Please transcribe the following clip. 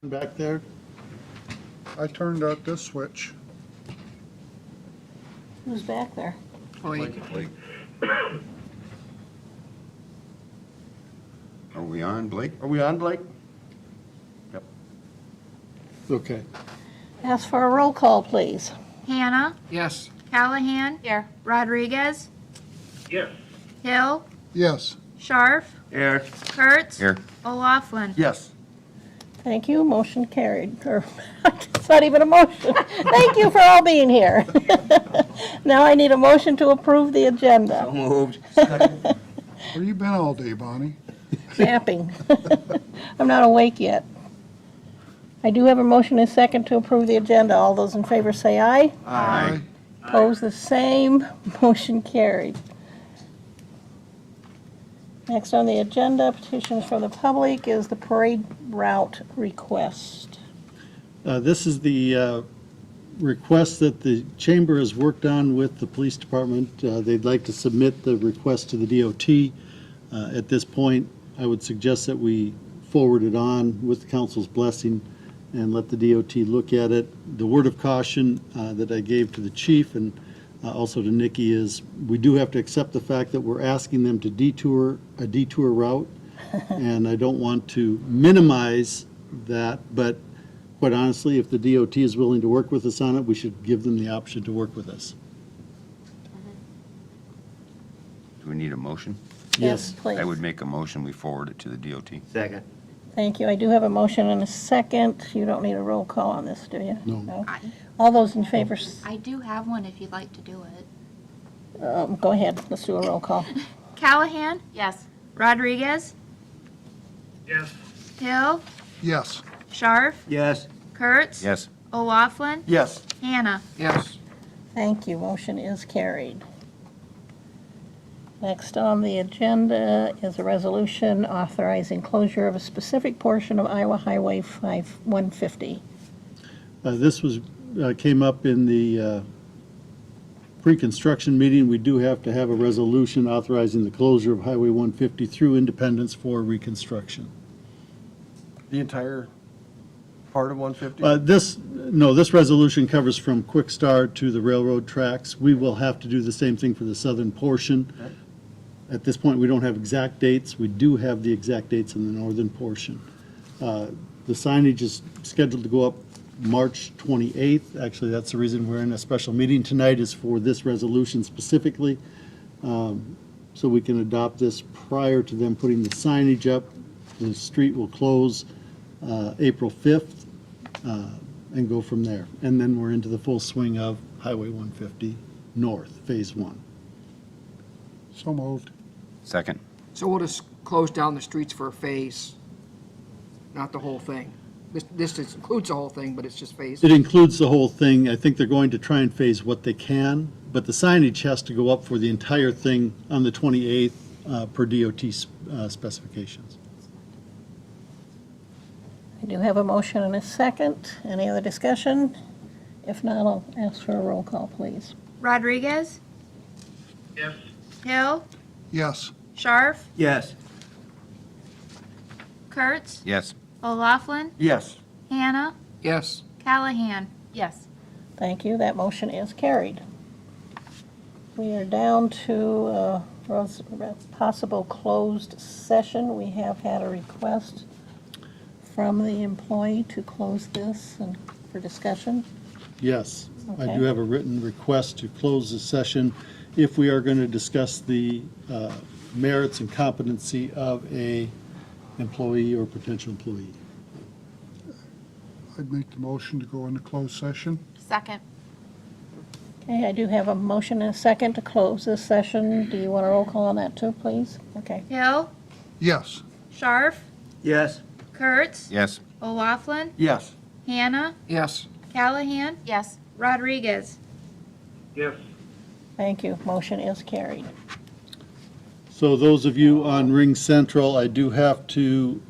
Back there? I turned out this switch. Who's back there? Are we on, Blake? Are we on, Blake? Okay. Ask for a roll call, please. Hannah, Yes. Callahan. Here. Rodriguez, Yes. Hill, Yes. Scharf, Here. Kurtz. Here. O'Laughlin. Yes. Thank you, motion carried. Or, it's not even a motion. Thank you for all being here. Now I need a motion to approve the agenda. So moved. Where you been all day, Bonnie? Napping. I'm not awake yet. I do have a motion and a second to approve the agenda. All those in favor say aye. Aye. Opposed, the same. Motion carried. Next on the agenda, petitions from the public, is the parade route request. This is the request that the chamber has worked on with the police department. They'd like to submit the request to the DOT. At this point, I would suggest that we forward it on with the council's blessing and let the DOT look at it. The word of caution that I gave to the chief and also to Nikki is we do have to accept the fact that we're asking them to detour a detour route. And I don't want to minimize that, but quite honestly, if the DOT is willing to work with us on it, we should give them the option to work with us. Do we need a motion? Yes, please. I would make a motion, we forward it to the DOT. Second. Thank you. I do have a motion and a second. You don't need a roll call on this, do you? No. All those in favor, I do have one if you'd like to do it. go ahead. Let's do a roll call. Callahan. Yes. Rodriguez, Yes. Hill, Yes. Scharf, Yes. Kurtz. Yes. O'Laughlin. Yes. Hannah. Yes. Thank you. Motion is carried. Next on the agenda is a resolution authorizing closure of a specific portion of Iowa Highway 150. This came up in the pre-construction meeting. We do have to have a resolution authorizing the closure of Highway 150 through Independence for reconstruction. The entire part of 150? This resolution covers from Quick Start to the railroad tracks. We will have to do the same thing for the southern portion. Okay. At this point, we don't have exact dates. We do have the exact dates in the northern portion. The signage is scheduled to go up March 28th. Actually, that's the reason we're in a special meeting tonight, is for this resolution specifically. So we can adopt this prior to them putting the signage up. The street will close April 5th and go from there. And then we're into the full swing of Highway 150 North, Phase 1. So moved. Second. So we'll just close down the streets for a phase, not the whole thing. This includes the whole thing, but it's just phase. It includes the whole thing. I think they're going to try and phase what they can, but the signage has to go up for the entire thing on the 28th per DOT specifications. I do have a motion and a second. Any other discussion? If not, I'll ask for a roll call, please. Rodriguez, Yes. Hill, Yes. Scharf, Yes. Kurtz. Yes. O'Laughlin. Yes. Hannah. Yes. Callahan. Yes. Thank you. That motion is carried. We are down to possible closed session. We have had a request from the employee to close this and for discussion. Yes, I Okay. do have a written request to close the session if we are going to discuss the merits and competency of a employee or potential employee. I'd make the motion to go into closed session. Second. Okay, I do have a motion and a second to close this session. Do you want a roll call on that too, please? Okay. Hill, Yes. Scharf, Yes. Kurtz. Yes. O'Laughlin. Yes. Hannah. Yes. Callahan. Yes. Rodriguez. Yes. Thank you. Motion is carried. So those of you on Ring Central, I do have to